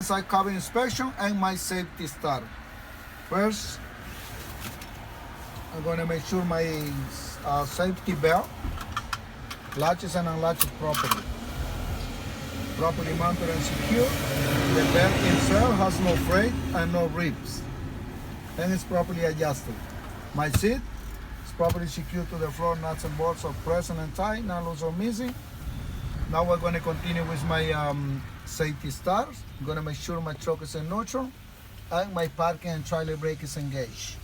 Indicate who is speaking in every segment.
Speaker 1: inside cabin inspection and my safety start. First, I'm going to make sure my safety belt latches and unlatches properly mounted and secure. The belt itself has no freight and no ribs, and it's properly adjusted. My seat is properly secured to the floor, nuts and bolts are present and tight, none loose or missing. Now we're going to continue with my safety start. I'm going to make sure my truck is in neutral and my parking and trailer brake is engaged.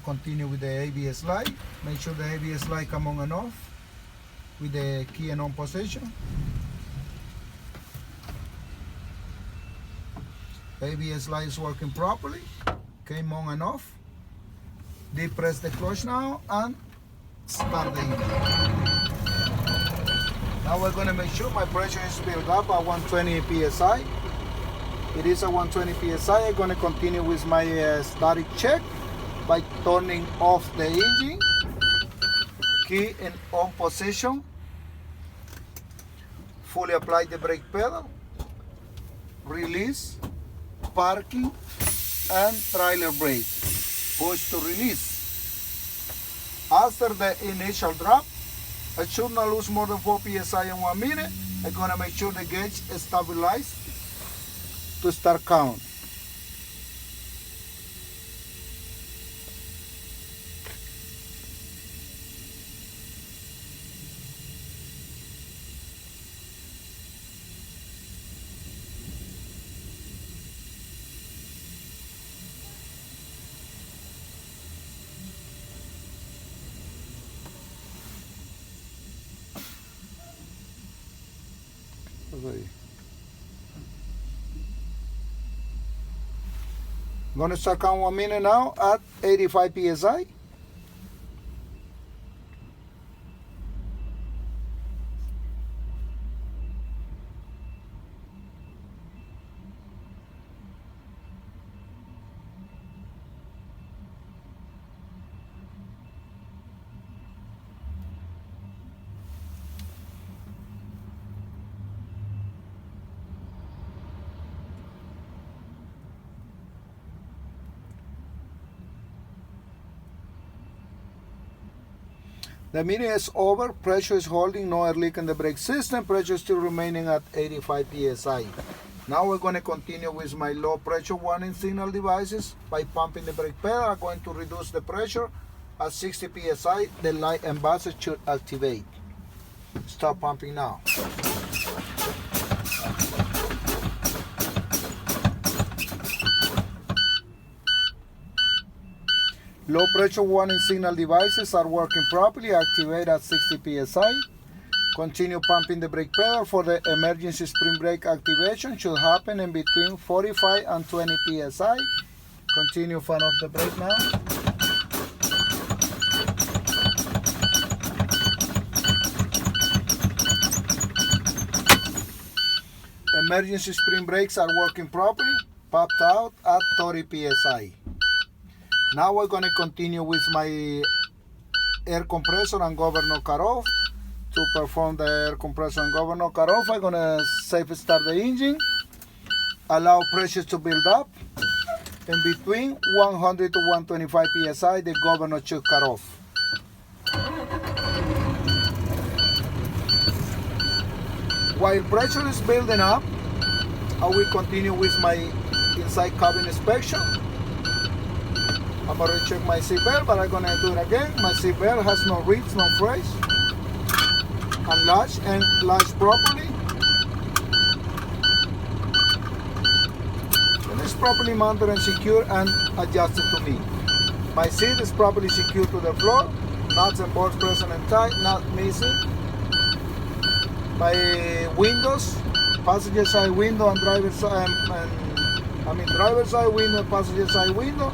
Speaker 1: Continue with the ABS light. Make sure the ABS light come on and off with the key and on position. ABS light is working properly. Came on and off. Depress the clutch now and start the engine. Now we're going to make sure my pressure is built up at 120 psi. It is at 120 psi. I'm going to continue with my static check by turning off the engine, key in on position, fully apply the brake pedal, release, parking and trailer brake, push to release. After the initial drop, I should not lose more than 4 psi in 1 minute. I'm going to make sure the gauge is stabilized to start count. I'm going to start count 1 minute now at 85 psi. The minute is over, pressure is holding, no air leak in the brake system, pressure is still remaining at 85 psi. Now we're going to continue with my low pressure warning signal devices. By pumping the brake pedal, I'm going to reduce the pressure at 60 psi. The light and buzzer should activate. Stop pumping now. Low pressure warning signal devices are working properly. Activate at 60 psi. Continue pumping the brake pedal for the emergency spring brake activation. Should happen in between 45 and 20 psi. Continue fan off the brake now. Emergency spring brakes are working properly. Popped out at 30 psi. Now we're going to continue with my air compressor and governor cutoff. To perform the air compressor and governor cutoff, I'm going to safe start the engine. Allow pressure to build up. In between 100 to 125 psi, the governor should cut off. While pressure is building up, I will continue with my inside cabin inspection. I'm going to check my seatbelt, but I'm going to do it again. My seatbelt has no ribs, no frays. Unlatched and latched properly. And it's properly mounted and secure and adjusted to me. My seat is properly secured to the floor. Nuts and bolts present and tight, not missing. My windows, passenger side window and driver side, driver side window, passenger side window.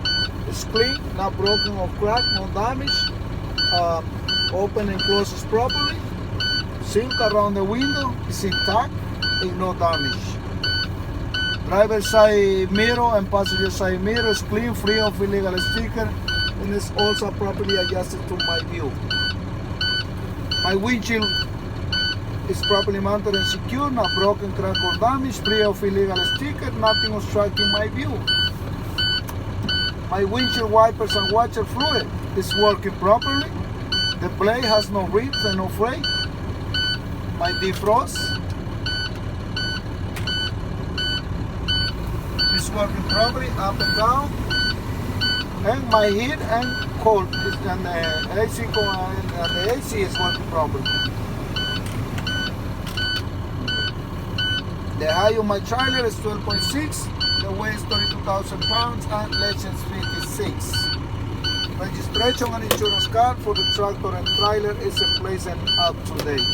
Speaker 1: It's clean, not broken or cracked, no damage. Open and closes properly. Silk around the window is intact and no damage. Driver side mirror and passenger side mirror is clean, free of illegal sticker, and is also properly adjusted to my view. My windshield is properly mounted and secure, not broken, cracked, or damaged, free of illegal sticker, nothing obstructing my view. My windshield wipers and washer fluid is working properly. The blade has no ribs and no fray. My defrost is working properly, up and down. And my heat and cold and the AC is working properly. The height of my trailer is 12.6. The weight is 32,000 pounds and legends 56. Registration and insurance card for the tractor and trailer is in place and up to date.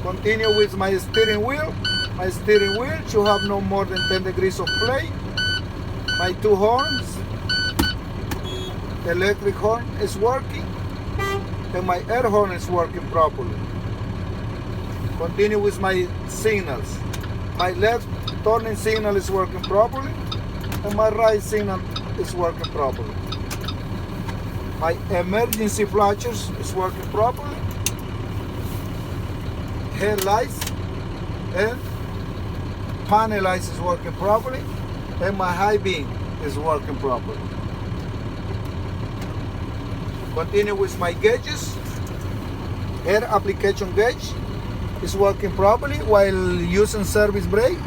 Speaker 1: Continue with my steering wheel. My steering wheel should have no more than 10 degrees of play. My two horns, the electric horn is working, and my air horn is working properly. Continue with my signals. My left turning signal is working properly, and my right signal is working properly. My emergency flashers is working properly. Headlights and panel lights is working properly, and my high beam is working properly. Continue with my gauges. Air application gauge is working properly while using service brake.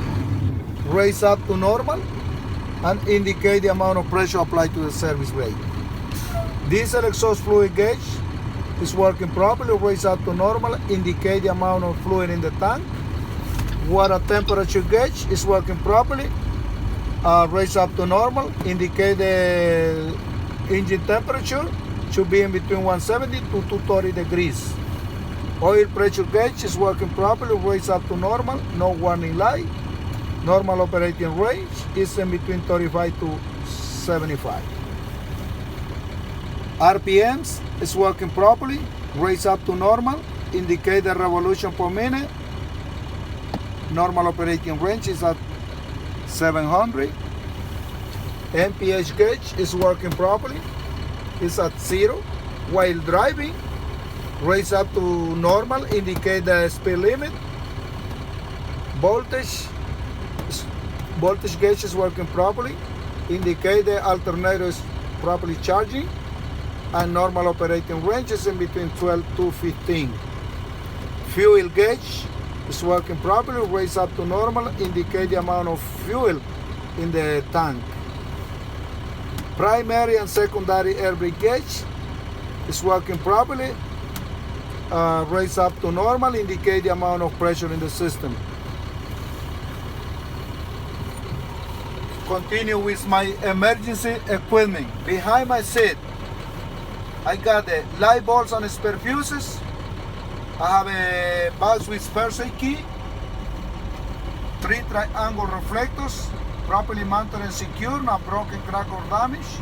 Speaker 1: Raise up to normal and indicate the amount of pressure applied to the service brake. Diesel exhaust fluid gauge is working properly. Raise up to normal, indicate the amount of fluid in the tank. Water temperature gauge is working properly. Raise up to normal, indicate the engine temperature should be in between 170 to 230 degrees. Oil pressure gauge is working properly. Raise up to normal, no warning light. Normal operating range is in between 35 to 75. RPMs is working properly. Raise up to normal, indicate the revolution per minute. Normal operating range is at 700. MPH gauge is working properly. It's at 0. While driving, raise up to normal, indicate the speed limit. Voltage gauge is working properly. Indicate the alternator is properly charging. And normal operating range is in between 12 to 15. Fuel gauge is working properly. Raise up to normal, indicate the amount of fuel in the tank. Primary and secondary air brake gauge is working properly. Raise up to normal, indicate the amount of pressure in the system. Continue with my emergency equipment. Behind my seat, I got the light bulbs and spare fuses. I have a box with first aid key, 3 triangle reflectors, properly mounted and secure, not broken, cracked, or damaged.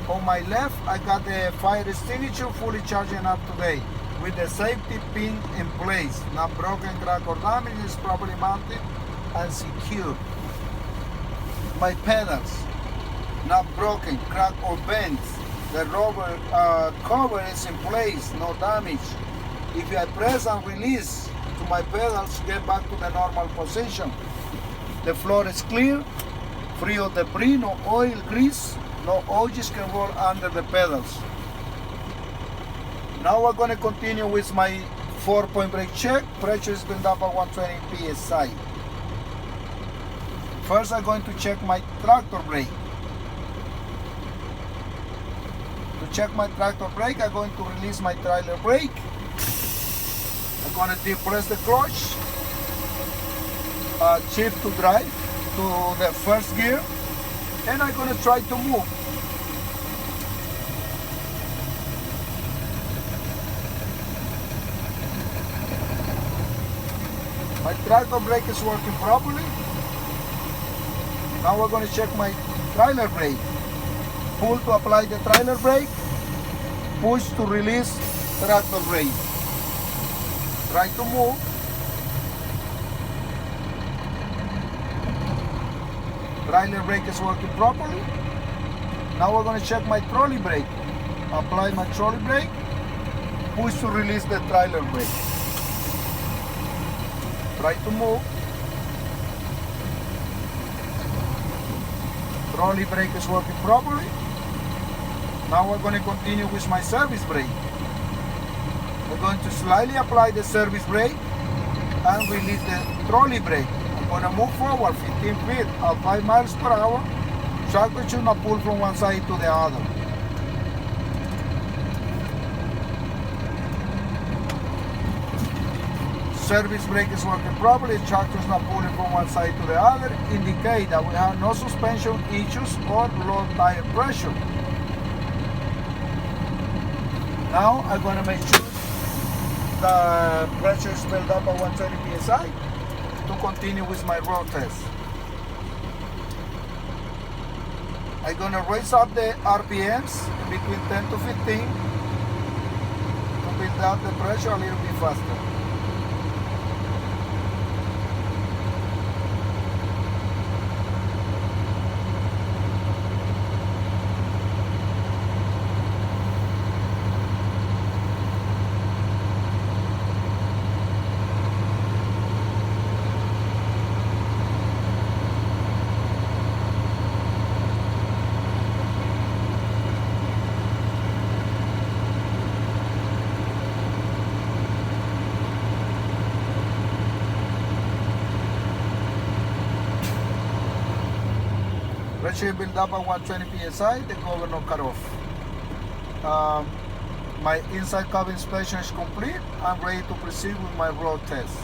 Speaker 1: On my left, I got the fire extinguisher fully charged and up to date, with the safety pin in place, not broken, cracked, or damaged, is properly mounted and secure. My pedals, not broken, cracked, or bent. The rubber cover is in place, no damage. If I press and release to my pedals, get back to the normal position. The floor is clear, free of debris, no oil, grease, no oils can roll under the pedals. Now we're going to continue with my 4-point brake check. Pressure is built up at 120 psi. First, I'm going to check my tractor brake. To check my tractor brake, I'm going to release my trailer brake. I'm going to depress the clutch, shift to drive to the first gear, and I'm going to try to move. My tractor brake is working properly. Now we're going to check my trailer brake. Pull to apply the trailer brake, push to release tractor brake. Try to move. Trailer brake is working properly. Now we're going to check my trolley brake. Apply my trolley brake, push to release the trailer brake. Try to move. Trolley brake is working properly. Now we're going to continue with my service brake. We're going to slightly apply the service brake and release the trolley brake. I'm going to move forward 15 feet at 5 miles per hour. Tractor should not pull from one side to the other. Service brake is working properly. Tractor is not pulling from one side to the other. Indicate that we have no suspension issues or low tire pressure. Now I'm going to make sure the pressure is built up at 120 psi to continue with my road test. I'm going to raise up the RPMs between 10 to 15 to build up the pressure a little bit faster. Pressure build up at 120 psi, the governor cut off. My inside cabin inspection is complete. I'm ready to proceed with my road test.